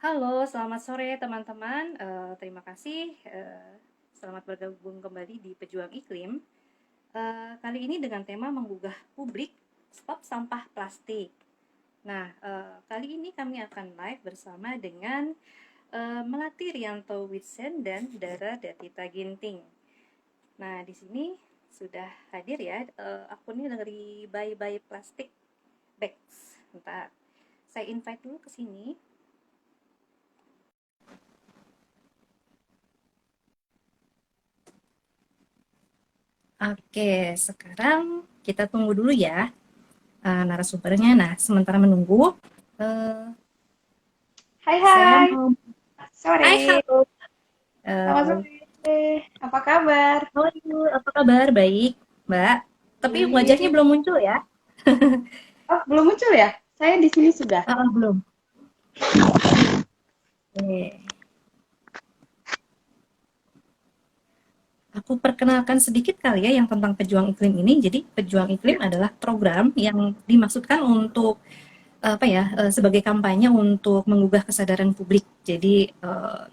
Halo, selamat sore teman-teman. Terima kasih. Selamat bergabung kembali di Pejuang Iklim. Kali ini dengan tema menggugah publik, stop sampah plastik. Nah, kali ini kami akan live bersama dengan Melati Rianto Witsen dan Dara Datita Ginting. Nah, di sini sudah hadir ya akunnya dari Bye Bye Plastic Bags. Bentar, saya invite dulu ke sini. Oke, sekarang kita tunggu dulu ya narasumbernya. Nah, sementara menunggu, uh, Hai saya hai, mau. Hai, sore. halo. Selamat Uh, sore. Apa kabar? how are you? Apa kabar? Baik, Mbak. Tapi wajahnya Baik. belum muncul ya? Oh, belum muncul ya? Saya di sini sudah. Belum. Oke. Aku perkenalkan sedikit kali ya yang tentang Pejuang Iklim ini. Jadi, Pejuang Iklim Ya. adalah program yang dimaksudkan untuk apa ya, sebagai kampanye untuk menggugah kesadaran publik. Jadi,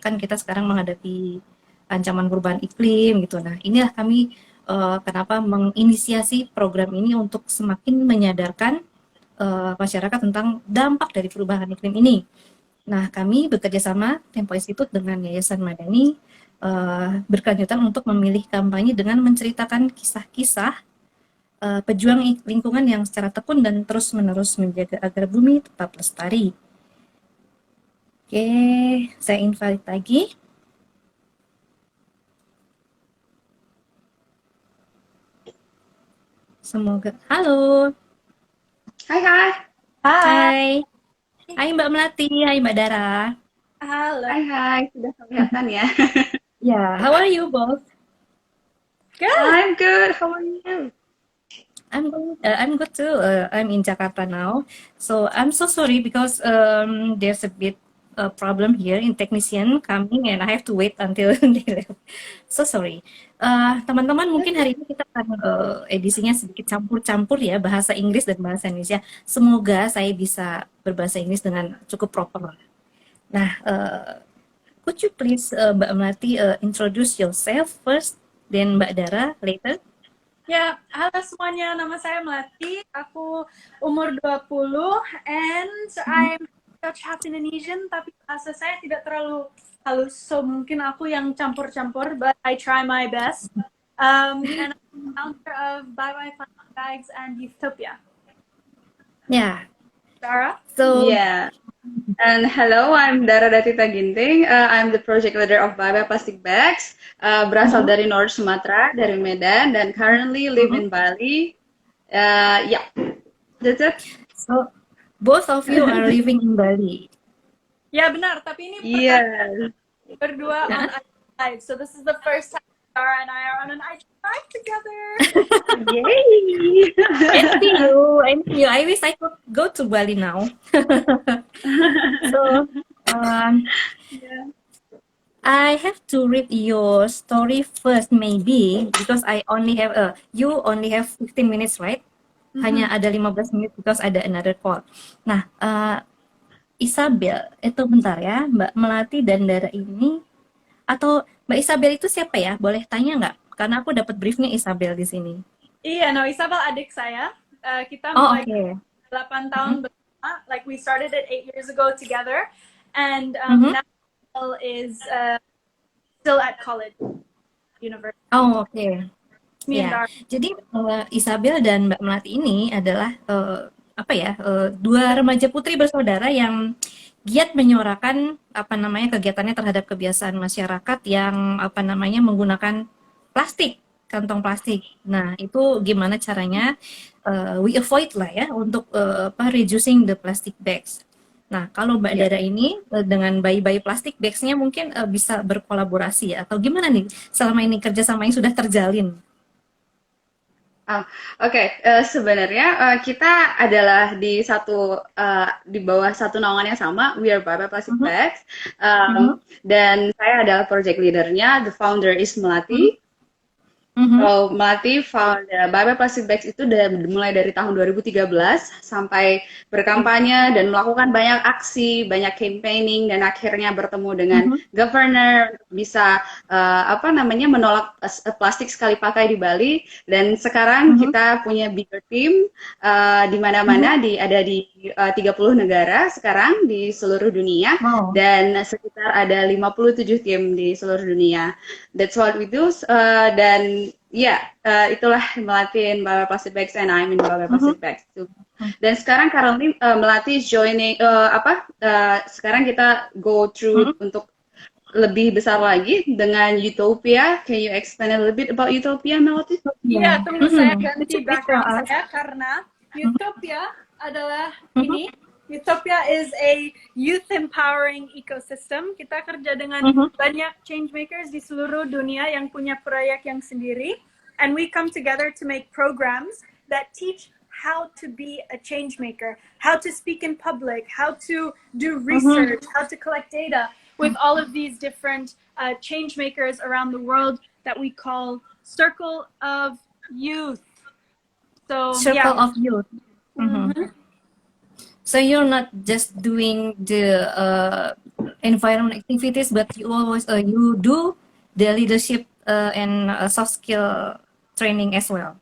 kan kita sekarang menghadapi ancaman perubahan iklim gitu. Nah, inilah kami kenapa menginisiasi program ini untuk semakin menyadarkan masyarakat tentang dampak dari perubahan iklim ini. Nah, kami bekerja sama Tempo Institute dengan Yayasan Madani berkelanjutan untuk memilih kampanye dengan menceritakan kisah-kisah pejuang lingkungan yang secara tekun dan terus-menerus menjaga agar bumi tetap lestari. Oke, saya invite lagi. Semoga. Halo. Hai hai. Hai. Hai. Hai Mbak Melati, hai Mbak Dara. Halo. Hai hai, sudah kelihatan ya. Ya, how are you both? Good. I'm good. How are you? I'm good too. I'm in Jakarta now, so I'm so sorry because there's a bit problem here in technician coming and I have to wait until they left. So sorry. Teman-teman, mungkin hari ini kita akan edisinya sedikit campur-campur ya, bahasa Inggris dan bahasa Indonesia. Semoga saya bisa berbahasa Inggris dengan cukup proper. Nah, could you please Mbak Melati introduce yourself first, then Mbak Dara later? Ya, halo semuanya. Nama saya Melati. Aku umur 20 and I'm Dutch half Indonesian, tapi bahasa saya tidak terlalu halus. So mungkin aku yang campur-campur, but I try my best. And I'm founder of Bye Bye Plastic Bags and Youthopia. Yeah. Sarah? So, Yeah. And hello, I'm Dara Datita Ginting. I'm the project leader of Bye Bye Plastic Bags. Berasal mhm, dari North Sumatera, dari Medan, dan currently live mhm. in Bali. Yeah, that's it. So, both of you are living in Bali. Ya benar, tapi ini Iya. pertama berdua on Nah, IG Live. So this is the first time Sarah and I are on an IG Live together. Yay! envy you, envy you. I wish I could go to Bali now. So, um, Yeah. I have to read your story first, maybe because I only have you only have 15 minutes, right? Hanya Mhm. ada 15 menit because ada another call. Nah, Isabel, itu bentar ya, Mbak Melati dan Dara ini, atau Mbak Isabel itu siapa ya? Boleh tanya nggak? Karena aku dapat briefnya Isabel di sini. Iya, no, Isabel adik saya. Kita Oh, mulai oke. 8 Mhm, tahun bersama. Like we started it 8 years ago together, and mhm. now Isabel is still at college, university. Oh, oke. Me and Ya, Dara. jadi Isabel dan Mbak Melati ini adalah apa ya, dua remaja putri bersaudara yang giat menyuarakan apa namanya kegiatannya terhadap kebiasaan masyarakat yang apa namanya menggunakan plastik, kantong plastik. Nah, itu gimana caranya we avoid lah ya untuk apa reducing the plastic bags. Nah, kalau Mbak Ya. Dara ini dengan bayi-bayi plastik bags-nya mungkin bisa berkolaborasi ya atau gimana nih selama ini kerjasama yang sudah terjalin? Oh, oke. Sebenarnya kita adalah di bawah satu naungan yang sama. We are Baba Plastic Mhm, Bags. mhm, Dan saya adalah project leadernya. The founder is mhm, Melati. Mhm. Kalau Melati found Bye Bye Plastic Bags itu mulai dari tahun 2013 sampai berkampanye dan melakukan banyak aksi, banyak campaigning dan akhirnya bertemu dengan Mhm. governor, bisa apa namanya menolak plastik sekali pakai di Bali dan sekarang Mhm. kita punya bigger team di Mhm. mana-mana ada di 30 negara sekarang di seluruh dunia Wow. dan sekitar ada 57 tim di seluruh dunia. That's what we do. Dan ya, itulah melatih Baba Plastic Bags and I'm in Baba Mhm. Plastic Bags too. Dan sekarang currently melatih joining sekarang kita go through Mhm. untuk lebih besar lagi dengan Utopia. Can you explain a little bit about Utopia, Melati? Iya, Yeah. tunggu saya Mhm. Could ganti you please tell background us? saya karena Mhm. Utopia adalah Mhm. ini. Utopia is a youth empowering ecosystem. Kita kerja dengan Mhm. banyak change makers di seluruh dunia yang punya proyek yang sendiri, and we come together to make programs that teach how to be a change maker, how to speak in public, how to do Mhm. research, how to collect data with all of these different change makers around the world that we call Circle of Youth. So Circle yeah. of youth. Mhm. So you're not just doing the environment activities, but you always you do the leadership and soft skill training as well.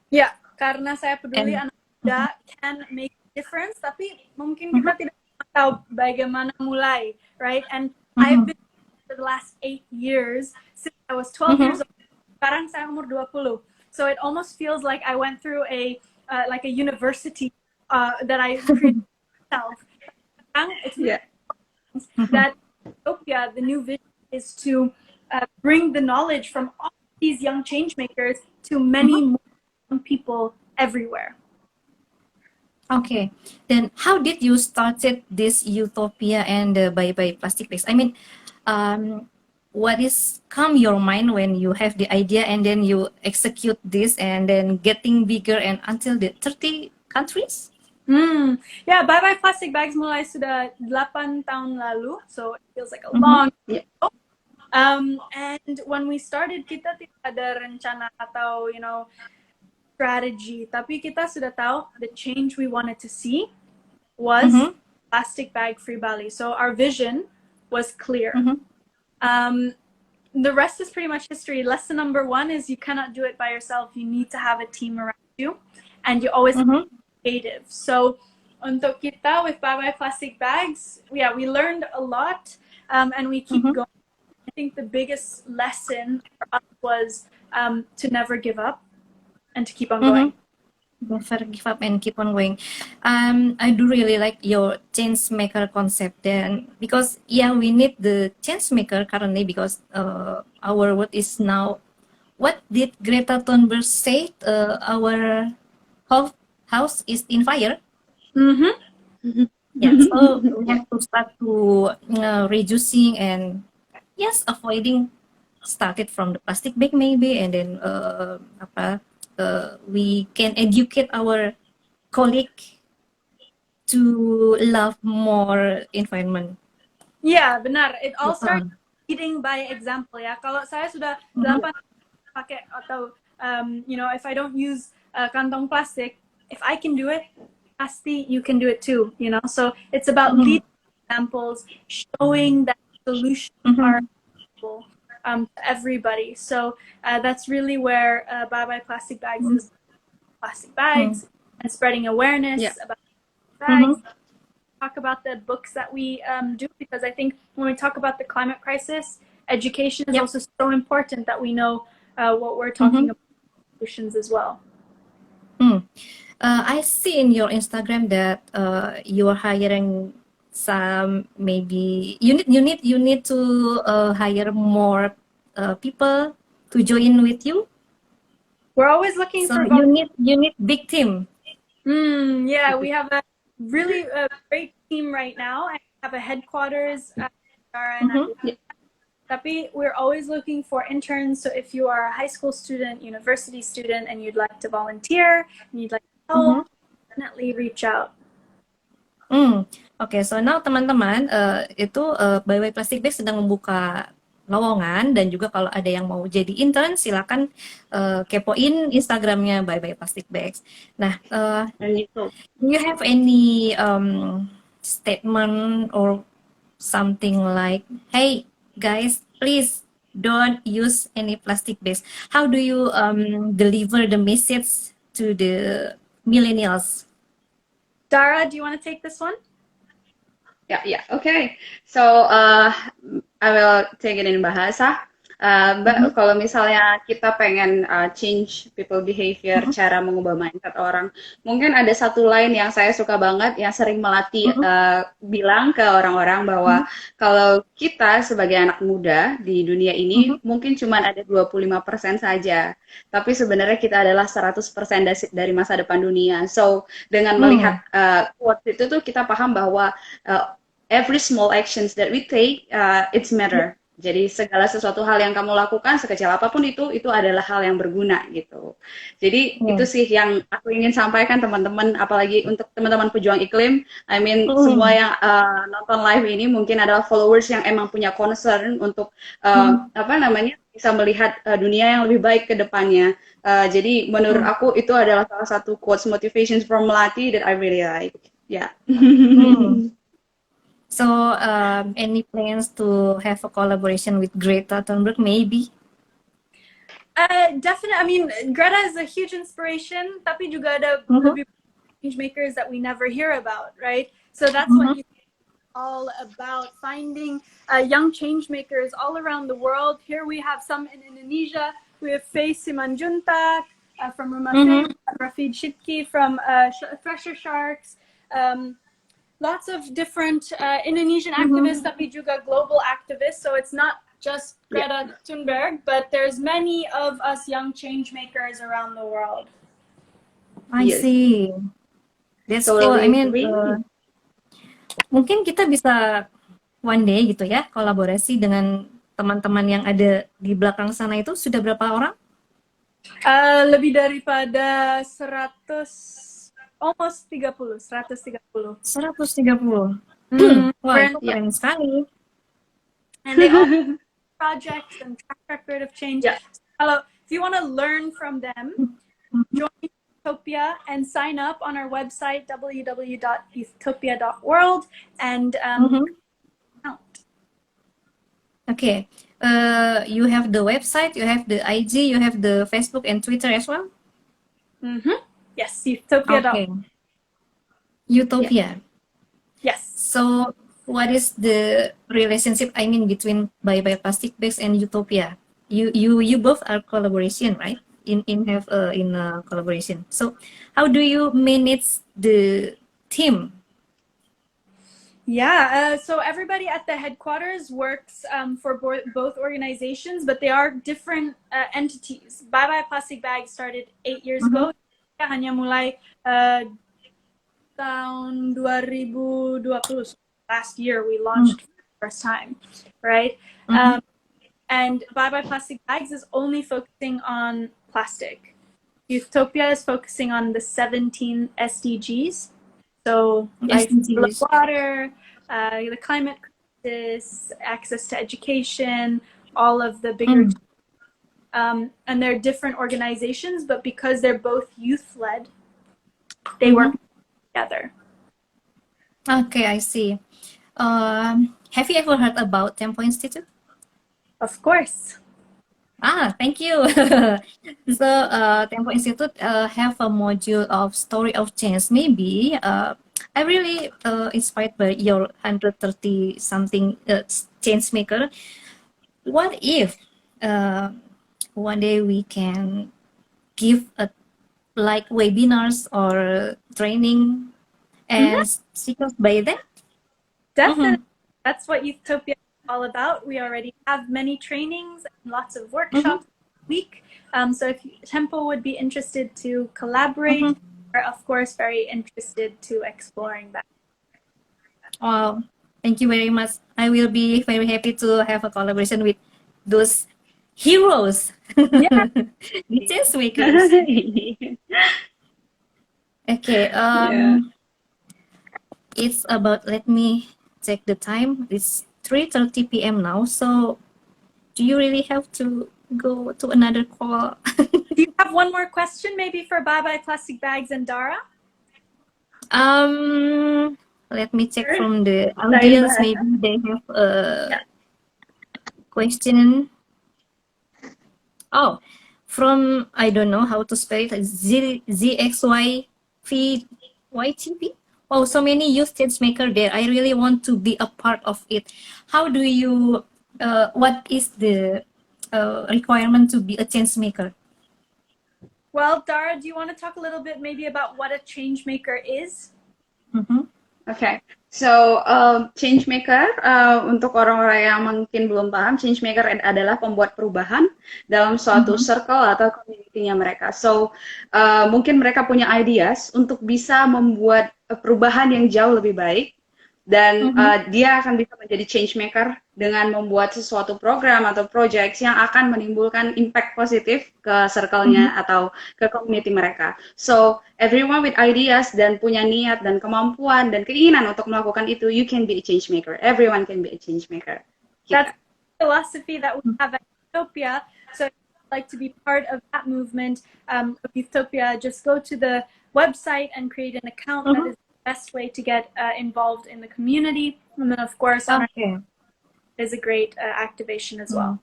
Ya, karena saya peduli And anak muda can make a difference, tapi mungkin Mhm. kita tidak tahu bagaimana mulai, right? And I've Mhm. been for the last 8 years since I was 12 years Mhm. old. Sekarang saya umur 20. So it almost feels like I went through a like a university that I created myself. Sekarang it's Yeah. that Utopia, the new vision is to bring the knowledge from all these young change makers to many Mhm. more young people everywhere. Okay. Then how did you started this Utopia and Bye Bye Plastic Waste? I mean, what is come your mind when you have the idea and then you execute this and then getting bigger and until the 30 countries? Ya, Bye Bye Plastic Bags mulai sudah 8 tahun lalu, so it feels like a Mhm. long Yeah. and when we started, kita tidak ada rencana atau, strategy, tapi kita sudah tahu the change we wanted to see was Mhm. plastic bag free Bali. So our vision was clear. Mhm. The rest is pretty much history. Lesson number 1 is you cannot do it by yourself. You need to have a team around you, and you always have to Mhm. be creative. So untuk kita with Bye Bye Plastic Bags, yeah, we learned a lot, and we keep Mhm. going. I think the biggest lesson for us was to never give up and to keep on going. Never give up and keep on going. I do really like your change maker concept then because yeah, we need the change maker currently because our world is now. What did Greta Thunberg say? Our whole house is in fire. Yeah, so we Yeah. have to start to reducing and yes, avoiding started from the plastic bag maybe and then we can educate our colleague to love more environment. Yeah, benar. It all starts Uh, leading by example ya. Kalau saya sudah mhm. 8 pakai atau if I don't use kantong plastic, if I can do it, pasti you can do it too. So it's about Mhm. leading examples, showing that solutions are Mhm. available to everybody. So that's really where Bye Bye Plastic Bags is plastic bags and spreading awareness Yeah. about Mhm. bags. Talk about the books that we do because I think when we talk about the climate crisis, education is Yep. also so important that we know what we're talking Mhm. about solutions as well. I see in your Instagram that you are hiring some maybe you need to hire more people to join with you. We're always looking So for you need big team. yeah, we have a really great team right now. I have a headquarters in Mhm. Tapi we're always looking for interns. So if you are a high school student, university student, and you'd like to volunteer, and you'd like to help, Mhm. definitely reach out. Oke, so now teman-teman itu Bye Bye Plastic Bag sedang membuka lowongan, dan juga kalau ada yang mau jadi intern silakan kepoin Instagramnya Bye Bye Plastic Bags. Nah, Dan itu. do you have any statement or something like, hey guys, please don't use any plastic bags? How do you deliver the message to the millennials? Dara, do you want to take this one? Yeah. Okay. So I will take it in bahasa. Mbak, kalau misalnya kita pengen change people behavior, cara mengubah mindset orang, mungkin ada satu line yang saya suka banget, yang sering melatih bilang ke orang-orang bahwa kalau kita sebagai anak muda di dunia ini mungkin cuma ada 25% saja, tapi sebenarnya kita adalah 100% dari masa depan dunia. So dengan melihat quotes itu tuh kita paham bahwa every small actions that we take, it's matter. Jadi segala sesuatu hal yang kamu lakukan sekecil apapun itu adalah hal yang berguna gitu. Jadi itu sih yang aku ingin sampaikan teman-teman, apalagi untuk teman-teman pejuang iklim. I mean semua yang nonton live ini mungkin adalah followers yang emang punya concern untuk apa namanya bisa melihat dunia yang lebih baik ke depannya. Jadi menurut aku itu adalah salah satu quotes motivations from Melati that I really like. Yeah. So, any plans to have a collaboration with Greta Thunberg, maybe? Definitely. I mean, Greta is a huge inspiration, tapi juga ada change makers that we never hear about, right? So that's what he's all about, finding young change makers all around the world. Here we have some in Indonesia. We have Faye Simanjuntak from Rumah Faye, Rafid Shidki from Thresher Sharks. Lots of different Indonesian activists, tapi juga global activists. So it's not just Greta Thunberg, but there's many of us young change makers around the world. I see. That's cool. I mean, mungkin kita bisa one day gitu ya, kolaborasi dengan teman-teman yang ada di belakang sana. Itu sudah berapa orang? Lebih daripada 130. 130. 130. Wah, itu keren sekali. And they all have projects and track record of change. So, if you want to learn from them, join Youthopia and sign up on our website www.youthopia.world and out. Okay. You have the website, you have the IG, you have the Facebook and Twitter as well? Yes, Youthopia. Okay. Utopia. Yes. So, what is the relationship, I mean, between Bye Bye Plastic Bags and Utopia? You both are collaboration, right? In collaboration. So, how do you manage the team? Yeah, so everybody at the headquarters works for both organizations, but they are different entities. Bye Bye Plastic Bags started 8 years ago. Hanya mulai tahun 2020. Last year we launched for the first time, right? And Bye Bye Plastic Bags is only focusing on plastic. Youthopia is focusing on the 17 SDGs. So like water, the climate crisis, access to education, all of the bigger and they're different organizations, but because they're both youth-led, they work together. Okay, I see. Have you ever heard about Tempo Institute? Of course. Thank you. So, Tempo Institute have a module of story of change. Maybe I really inspired by your 130 something change maker. What if one day we can give like webinars or training and speakers by that? Definitely. That's what Youthopia is all about. We already have many trainings and lots of workshops a week. So if Tempo would be interested to collaborate, we're of course very interested to exploring that. Wow, thank you very much. I will be very happy to have a collaboration with those heroes. Yeah. The change makers. Okay, it's about, let me check the time. It's 3:30 p.m. now. So do you really have to go to another call? Do you have one more question maybe for Bye Bye Plastic Bags and Dara? Let me check Sure. from the Lain audience. bahasa. Maybe they have a Ya. question. Oh, from I don't know how to spell it. ZXYVYTV. Oh, so many youth change maker there. I really want to be a part of it. How do you? What is the requirement to be a change maker? Well, Dara, do you want to talk a little bit maybe about what a change maker is? Mm-hmm. Okay, so change maker untuk orang-orang yang mungkin belum paham, change maker adalah pembuat perubahan dalam suatu Mm-hmm. circle atau community-nya mereka. So mungkin mereka punya ideas untuk bisa membuat perubahan yang jauh lebih baik dan dia akan bisa menjadi change maker dengan membuat sesuatu program atau project yang akan menimbulkan impact positif ke circle-nya atau ke community mereka. So everyone with ideas dan punya niat dan kemampuan dan keinginan untuk melakukan itu, you can be a change maker. Everyone can be a change maker. That's the philosophy that we have at Utopia. So if you'd like to be part of that movement of Utopia, just go to the website and create an account. That is the best way to get involved in the community. And then, of course, on our Okay. is a great activation as well.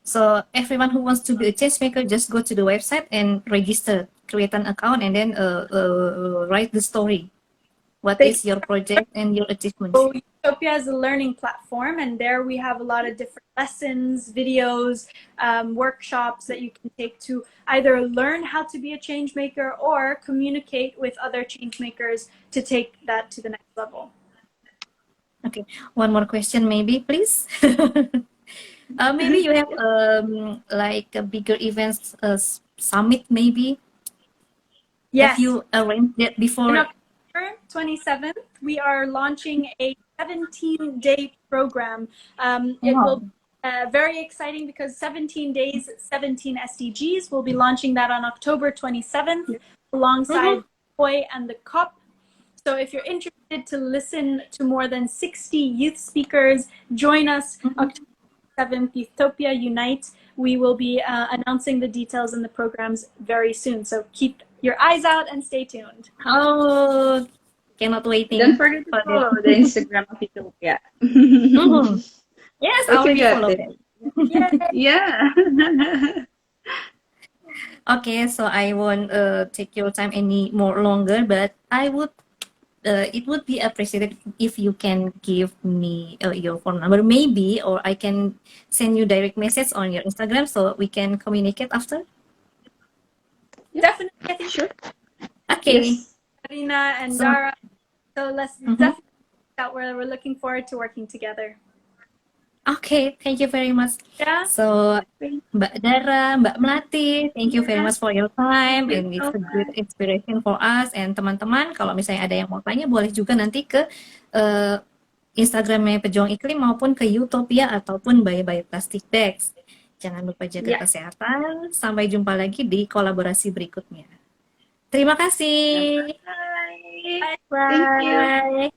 So everyone who wants to be a change maker, just go to the website and register, create an account, and then write the story. What is your project and your achievements? So Utopia is a learning platform, and there we have a lot of different lessons, videos, workshops that you can take to either learn how to be a change maker or communicate with other change makers to take that to the next level. Okay, one more question, maybe, please. Maybe you have like a bigger events summit, maybe. Yes. Have you arranged that On before? October 27th, we are launching a 17-day program. It will be very exciting because 17 days, 17 SDGs. We'll be launching that on October 27th alongside Boy and the COP. So if you're interested to listen to more than 60 youth speakers, join us October 7th, Utopia Unite. We will be announcing the details and the programs very soon. So keep your eyes out and stay tuned. Oh, cannot waiting. Don't forget to for that. follow the Instagram of Utopia. Yes, I Don't already forget follow it. that. Yeah. Okay, so I won't take your time any more longer, but I would it would be appreciated if you can give me your phone number, maybe, or I can send you direct message on your Instagram so we can communicate after. Definitely, I think Sure. Okay. Yes. Karina and So- Dara. So let's definitely out where we're looking forward to working together. Okay, thank you very much. Yeah. So, Mbak Dara, Mbak Melati, thank you very much for your time, and it's a good inspiration for us. And teman-teman, kalau misalnya ada yang mau tanya, boleh juga nanti ke Instagramnya Pejuang Iklim maupun ke Utopia ataupun Bye Bye Plastic Bags. Jangan lupa jaga kesehatan. Sampai jumpa lagi di kolaborasi berikutnya. Terima kasih. Bye. Bye. Thank you.